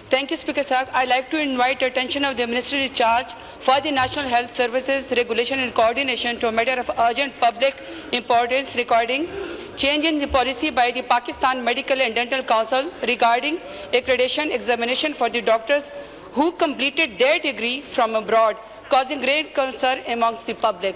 Thank you, Speaker Sir. I'd like to invite attention of the Minister in charge for the National Health Services Regulation and Coordination to a matter of urgent public importance regarding change in the policy by the Pakistan Medical and Dental Council regarding accreditation examination for the doctors who completed their degree from abroad, causing great concern amongst the public.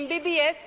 MBBS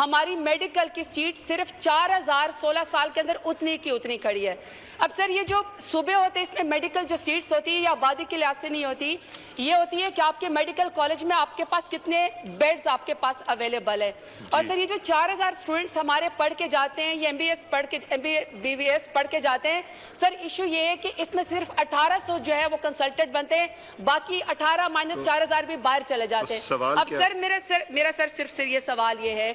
ہماری medical کی set صرف 4000 16 سال کے اندر اتنی کی اتنی کھڑی ہے. اب سر یہ جو صوبے ہوتے ہیں اس میں میڈیکل جو سیٹس ہوتی ہے یہ آبادی کے لحاظ سے نہیں ہوتی, یہ ہوتی ہے کہ آپ کے میڈیکل کالج میں آپ کے پاس کتنے بیڈز آپ کے پاس اویلیبل ہے. اور سر یہ جو 4000 اسٹوڈنٹس ہمارے پڑھ کے جاتے ہیں, یہ بی بی ایس پڑھ کے جاتے ہیں, سر ایشو یہ ہے کہ اس میں صرف 1800 جو ہے وہ کنسلٹنٹ بنتے ہیں, باقی 18 - 4000 بھی باہر چلے جاتے ہیں. اب سر میرا صرف یہ سوال یہ ہے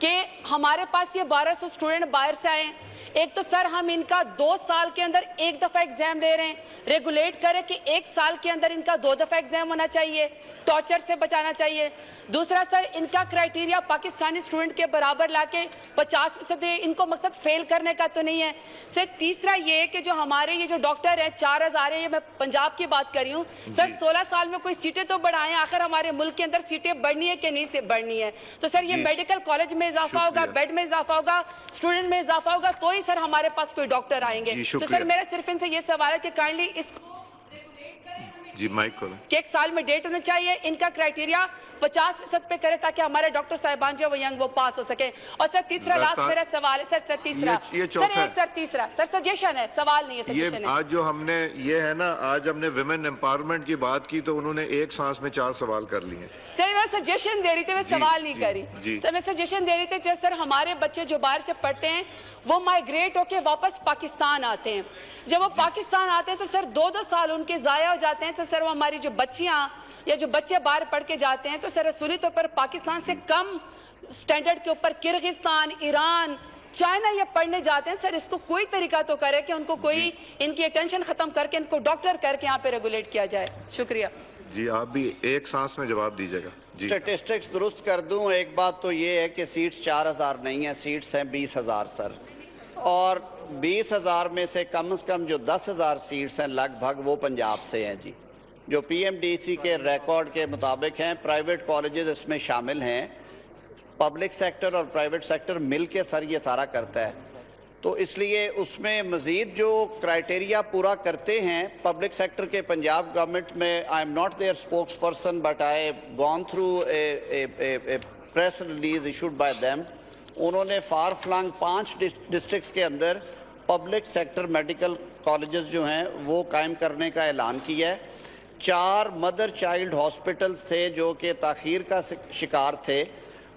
کہ ہمارے پاس یہ 1200 اسٹوڈنٹ باہر سے آئے ہیں. ایک تو سر ہم ان کا 2 سال کے اندر ایک دفعہ ایگزام لے رہے ہیں, ریگولیٹ کرے کہ 1 سال کے اندر ان کا 2 دفعہ ایگزام ہونا چاہیے, ٹارچر سے بچانا چاہیے. دوسرا سر ان کا کرائٹیریا پاکستانی اسٹوڈنٹ کے برابر لا کے 50% دے, ان کو مقصد فیل کرنے کا تو نہیں ہے. سر تیسرا یہ کہ جو ہمارے یہ جو ڈاکٹر ہیں 4000 ہیں, یہ میں پنجاب کی بات کر رہی ہوں سر, 16 سال میں کوئی سیٹیں تو بڑھائیں, آخر ہمارے ملک کے اندر سیٹیں بڑھنی ہے کہ نہیں سے بڑھنی ہے. تو سر یہ میڈیکل کالج میں اضافہ ہوگا, بیڈ میں اضافہ ہوگا, اسٹوڈنٹ میں اضافہ ہوگا, تو ہی سر ہمارے پاس کوئی ڈاکٹر آئیں گے. تو سر میرا صرف ان سے یہ سوال ہے کہ کائنڈلی اس کو کہ 1 سال میں ڈیٹ ہونا چاہیے, ان کا کرائٹیریا 50% پہ کرے تاکہ ہمارے ڈاکٹر صاحبان جو وہ ینگ وہ پاس ہو سکے. اور سر تیسرا لاسٹ میرا سوال ہے سر تیسرا سر سجیشن ہے, سوال نہیں ہے, سجیشن ہے. آج جو ہم نے یہ ہے نا, آج ہم نے ویمن امپاورمنٹ کی بات کی تو انہوں نے ایک سانس میں 4 سوال کر لیے. سر میں سجیشن دے رہی تھی, میں سوال نہیں کری. سر میں سجیشن دے رہی تھی جو سر ہمارے بچے جو باہر سے پڑھتے ہیں وہ مائگریٹ ہو کے واپس پاکستان آتے ہیں. جب وہ پاکستان آتے ہیں تو سر 2 سال ان کے ضائع ہو جاتے ہیں. تو سر وہ ہماری جو بچیاں یا جو بچے باہر پڑھ کے جاتے ہیں تو سر اصولی طور پر پاکستان سے کم سٹینڈرڈ کے اوپر کرغزستان, ایران, چائنا یہ پڑھنے جاتے ہیں. سر اس کو کوئی طریقہ تو کرے کہ ان کو کوئی ان کی اٹینشن ختم کر کے ان کو ڈاکٹر کر کے یہاں پہ ریگولیٹ کیا جائے. شکریہ. جی آپ بھی ایک سانس میں جواب دیجیے گا. اسٹیٹسٹکس درست کر دوں, ایک بات تو یہ ہے کہ سیٹس 4000 نہیں ہیں, سیٹس ہیں 20000 سر, اور 20000 میں سے کم از کم جو 10000 سیٹس ہیں لگ بھگ وہ پنجاب سے ہیں. جی جو پی ایم ڈی سی کے ریکارڈ کے مطابق ہیں, پرائیویٹ کالجز اس میں شامل ہیں, پبلک سیکٹر اور پرائیویٹ سیکٹر مل کے سر یہ سارا کرتا ہے. تو اس لیے اس میں مزید جو کرائٹیریا پورا کرتے ہیں پبلک سیکٹر کے, پنجاب گورنمنٹ میں I am not their spokesperson but I gone through a press release issued by them. انہوں نے فار فلانگ 5 ڈسٹرکٹس کے اندر پبلک سیکٹر میڈیکل کالجز جو ہیں وہ قائم کرنے کا اعلان کیا ہے. 4 مدر چائلڈ ہاسپٹلز تھے جو کہ تاخیر کا شکار تھے,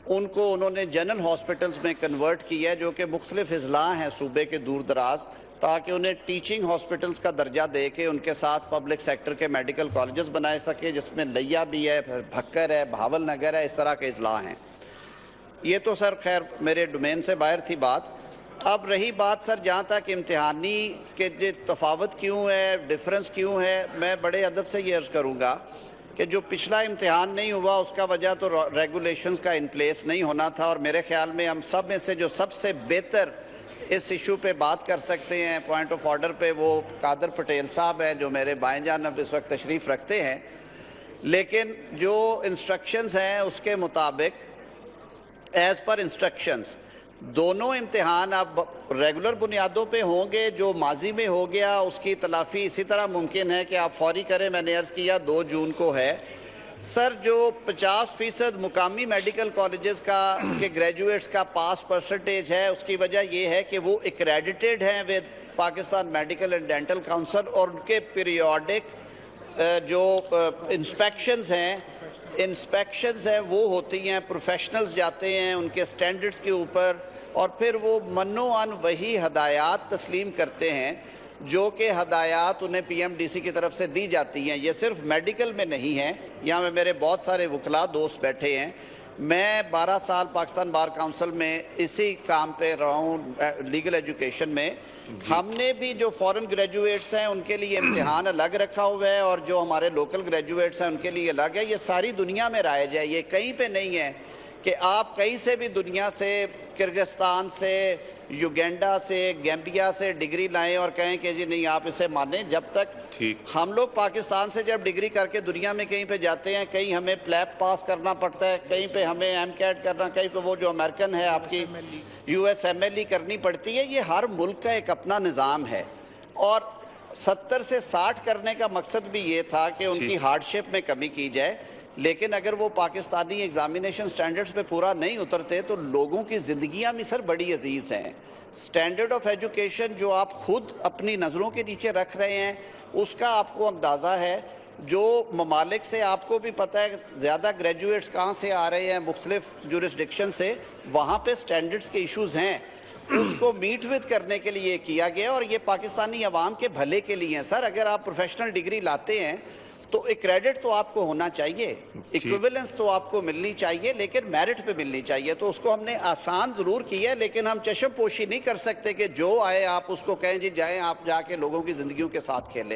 ان کو انہوں نے جنرل ہاسپٹلز میں کنورٹ کیا ہے جو کہ مختلف اضلاع ہیں صوبے کے دور دراز, تاکہ انہیں ٹیچنگ ہاسپٹلز کا درجہ دے کے ان کے ساتھ پبلک سیکٹر کے میڈیکل کالجز بنائے سکے, جس میں لیا بھی ہے, پھر بھکر ہے, بھاول نگر ہے, اس طرح کے اضلاع ہیں. یہ تو سر خیر میرے ڈومین سے باہر تھی بات. اب رہی بات سر جہاں تک امتحانی کے تفاوت کیوں ہے, ڈیفرنس کیوں ہے, میں بڑے ادب سے یہ عرض کروں گا کہ جو پچھلا امتحان نہیں ہوا اس کا وجہ تو ریگولیشنز کا ان پلیس نہیں ہونا تھا, اور میرے خیال میں ہم سب میں سے جو سب سے بہتر اس ایشو پہ بات کر سکتے ہیں پوائنٹ آف آرڈر پہ وہ قادر پٹیل صاحب ہیں جو میرے بائیں جانب اس وقت تشریف رکھتے ہیں. لیکن جو انسٹرکشنز ہیں اس کے مطابق ایز پر انسٹرکشنز دونوں امتحان اب ریگولر بنیادوں پہ ہوں گے. جو ماضی میں ہو گیا اس کی تلافی اسی طرح ممکن ہے کہ آپ فوری کریں. میں نے عرض کیا 2 جون کو ہے سر. جو 50% مقامی میڈیکل کالجز کا کہ گریجویٹس کا پاس پرسنٹیج ہے, اس کی وجہ یہ ہے کہ وہ ایکریڈیٹڈ ہیں with Pakistan medical and dental council, اور ان کے پیریوڈک جو انسپیکشنز ہیں وہ ہوتی ہیں, پروفیشنلز جاتے ہیں ان کے سٹینڈرڈز کے اوپر, اور پھر وہ منوعاً وہی ہدایات تسلیم کرتے ہیں جو کہ ہدایات انہیں پی ایم ڈی سی کی طرف سے دی جاتی ہیں. یہ صرف میڈیکل میں نہیں ہیں, یہاں میں میرے بہت سارے وکلاء دوست بیٹھے ہیں. میں 12 سال پاکستان بار کاؤنسل میں اسی کام پہ رہا ہوں لیگل ایجوکیشن میں. ہم نے بھی جو فورن گریجویٹس ہیں ان کے لیے امتحان الگ رکھا ہوا ہے, اور جو ہمارے لوکل گریجویٹس ہیں ان کے لیے الگ ہے. یہ ساری دنیا میں رائج ہے, یہ کہیں پہ نہیں ہے کہ آپ کہیں سے بھی دنیا سے, کرغزستان سے, یوگینڈا سے, گیمبیا سے ڈگری لائیں اور کہیں کہ جی نہیں آپ اسے مانیں. جب تک ہم لوگ پاکستان سے جب ڈگری کر کے دنیا میں کہیں پہ جاتے ہیں, کہیں ہمیں پلیپ پاس کرنا پڑتا ہے, کہیں پہ ہمیں ایم کیٹ کرنا, کہیں پہ وہ جو امریکن ہے آپ کی U S M L E کرنی پڑتی ہے. یہ ہر ملک کا ایک اپنا نظام ہے, اور 70 سے 60 کرنے کا مقصد بھی یہ تھا کہ ان کی ہارڈشپ میں کمی کی جائے. لیکن اگر وہ پاکستانی ایگزامینیشن سٹینڈرڈز پہ پورا نہیں اترتے تو لوگوں کی زندگیاں بھی سر بڑی عزیز ہیں. سٹینڈرڈ آف ایجوکیشن جو آپ خود اپنی نظروں کے نیچے رکھ رہے ہیں اس کا آپ کو اندازہ ہے. جو ممالک سے آپ کو بھی پتہ ہے زیادہ گریجویٹس کہاں سے آ رہے ہیں, مختلف جورسڈکشن سے, وہاں پہ سٹینڈرڈز کے ایشوز ہیں. اس کو میٹ وتھ کرنے کے لیے کیا گیا اور یہ پاکستانی عوام کے بھلے کے لیے ہیں. سر اگر آپ پروفیشنل ڈگری لاتے ہیں تو ایک کریڈٹ تو آپ کو ہونا چاہیے, ایکویولنس تو آپ کو ملنی چاہیے, لیکن میرٹ پہ ملنی چاہیے. تو اس کو ہم نے آسان ضرور کیا ہے, لیکن ہم چشم پوشی نہیں کر سکتے کہ جو آئے آپ اس کو کہیں جی جائیں آپ جا کے لوگوں کی زندگیوں کے ساتھ کھیلیں.